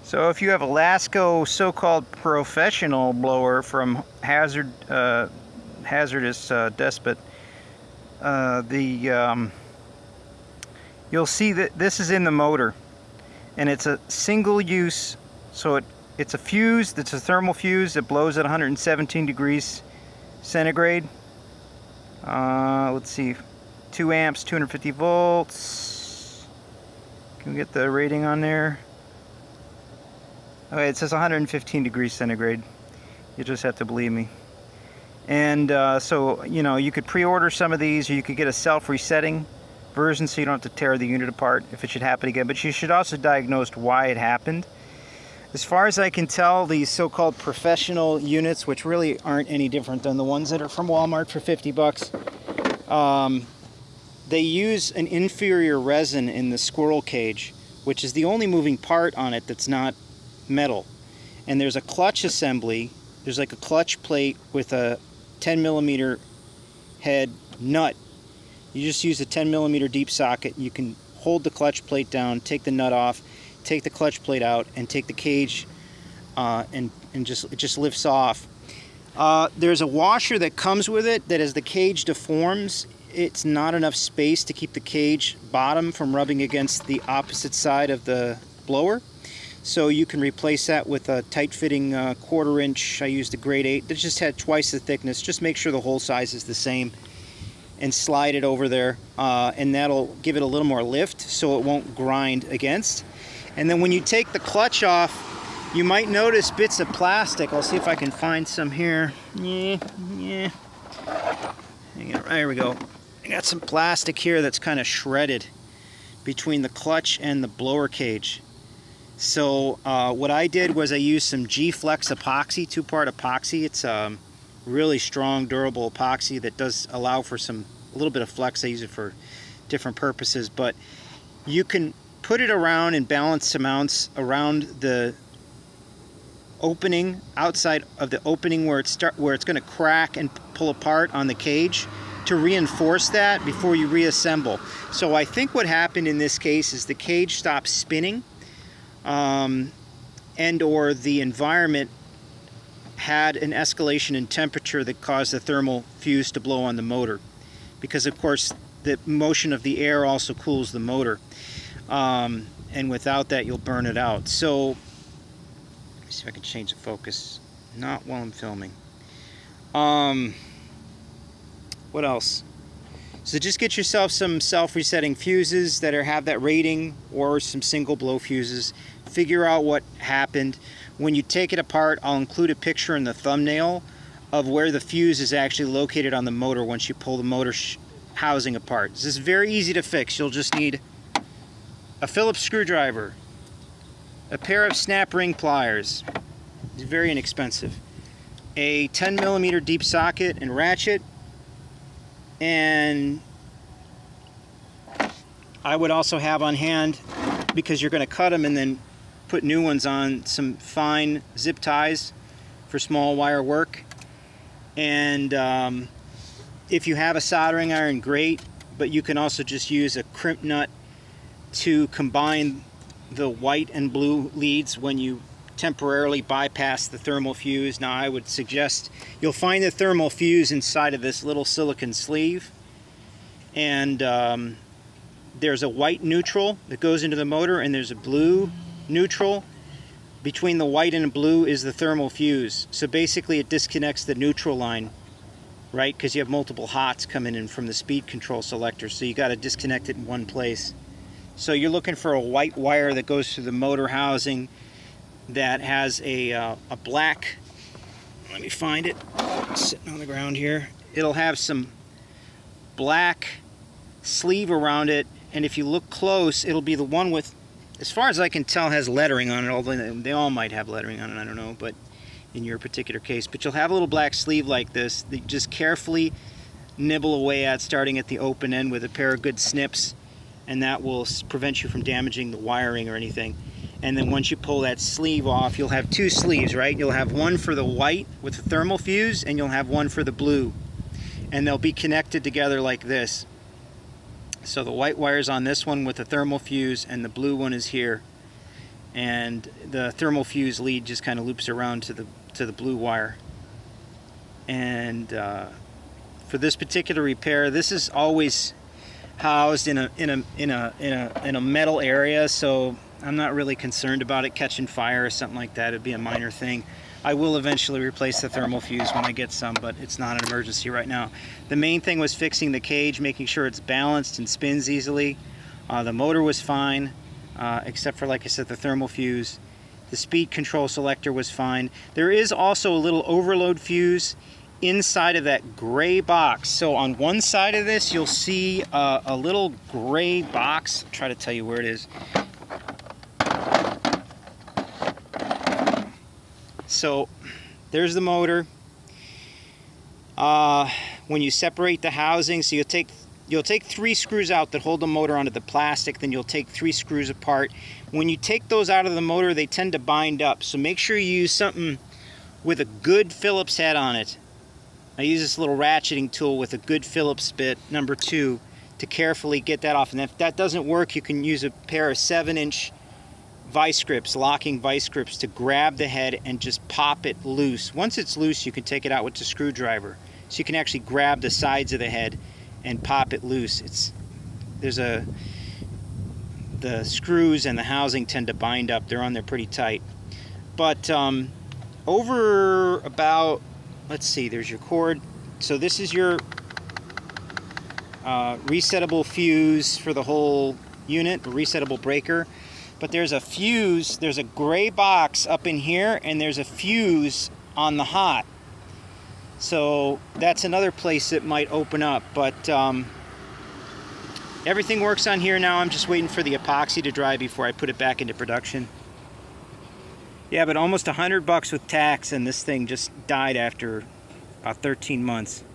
So if you have a LASKO so-called professional blower from Hazardous Despot, you'll see that this is in the motor, and it's a single use. So it's a fuse that's a thermal fuse that blows at 117 degrees centigrade. Let's see, 2 amps, 250 volts. Can we get the rating on there? Okay, it says 115 degrees centigrade. You just have to believe me. And so, you know, you could pre-order some of these, or you could get a self-resetting version so you don't have to tear the unit apart if it should happen again. But you should also diagnose why it happened. As far as I can tell, these so-called professional units, which really aren't any different than the ones that are from Walmart for 50 bucks, they use an inferior resin in the squirrel cage, which is the only moving part on it that's not metal. And there's a clutch assembly. There's like a clutch plate with a 10mm head nut. You just use a 10mm deep socket. You can hold the clutch plate down, take the nut off, take the clutch plate out, and take the cage, and it just lifts off. There's a washer that comes with it that as the cage deforms, it's not enough space to keep the cage bottom from rubbing against the opposite side of the blower. So you can replace that with a tight-fitting 1/4 inch. I used a grade 8 that just had twice the thickness. Just make sure the hole size is the same, and slide it over there, and that'll give it a little more lift so it won't grind against. And then when you take the clutch off, you might notice bits of plastic. I'll see if I can find some here. Yeah. There we go. I got some plastic here that's kind of shredded between the clutch and the blower cage. So what I did was I used some G-Flex epoxy, 2-part epoxy. It's really strong, durable epoxy that does allow for a little bit of flex. I use it for different purposes, but you can put it around in balanced amounts around the opening, outside of the opening where it's going to crack and pull apart on the cage, to reinforce that before you reassemble. So I think what happened in this case is the cage stopped spinning, and or the environment had an escalation in temperature that caused the thermal fuse to blow on the motor, because of course the motion of the air also cools the motor, and without that you'll burn it out. So let me see if I can change the focus. Not while I'm filming. What else? So just get yourself some self-resetting fuses that have that rating, or some single blow fuses. Figure out what happened. When you take it apart, I'll include a picture in the thumbnail of where the fuse is actually located on the motor once you pull the motor housing apart. This is very easy to fix. You'll just need a Phillips screwdriver, a pair of snap ring pliers, it's very inexpensive, a 10mm deep socket and ratchet, and I would also have on hand, because you're going to cut them and then put new ones on, some fine zip ties for small wire work. And if you have a soldering iron, great, but you can also just use a crimp nut to combine the white and blue leads when you temporarily bypass the thermal fuse. Now I would suggest, you'll find the thermal fuse inside of this little silicone sleeve, and there's a white neutral that goes into the motor, and there's a blue neutral. Between the white and the blue is the thermal fuse. So basically it disconnects the neutral line, right? Because you have multiple hots coming in from the speed control selector, so you got to disconnect it in one place. So you're looking for a white wire that goes through the motor housing that has a black, let me find it, it's sitting on the ground here. It'll have some black sleeve around it, and if you look close, it'll be the one with, as far as I can tell, has lettering on it, although they all might have lettering on it, I don't know, but in your particular case. But you'll have a little black sleeve like this that you just carefully nibble away at, starting at the open end with a pair of good snips, and that will prevent you from damaging the wiring or anything. And then once you pull that sleeve off, you'll have two sleeves, right? You'll have one for the white with the thermal fuse, and you'll have one for the blue. And they'll be connected together like this. So the white wire's on this one with the thermal fuse, and the blue one is here. and the thermal fuse lead just kind of loops around to the blue wire. And for this particular repair, this is always housed in a metal area, so I'm not really concerned about it catching fire or something like that. It'd be a minor thing. I will eventually replace the thermal fuse when I get some, but it's not an emergency right now. The main thing was fixing the cage, making sure it's balanced and spins easily. The motor was fine, except for, like I said, the thermal fuse. The speed control selector was fine. There is also a little overload fuse inside of that gray box. So on one side of this, you'll see a little gray box. I'll try to tell you where it is. So there's the motor. When you separate the housing, so you'll take 3 screws out that hold the motor onto the plastic, then you'll take 3 screws apart. When you take those out of the motor, they tend to bind up, so make sure you use something with a good Phillips head on it. I use this little ratcheting tool with a good Phillips bit, number 2, to carefully get that off. And if that doesn't work, you can use a pair of 7-inch vice grips, locking vice grips, to grab the head and just pop it loose. Once it's loose, you can take it out with the screwdriver. So you can actually grab the sides of the head and pop it loose. The screws and the housing tend to bind up. They're on there pretty tight. But over about, let's see, there's your cord. So this is your resettable fuse for the whole unit, a resettable breaker. But there's a fuse, there's a gray box up in here, and there's a fuse on the hot. So that's another place that might open up. But everything works on here now. I'm just waiting for the epoxy to dry before I put it back into production. Yeah, but almost $100 with tax, and this thing just died after about 13 months.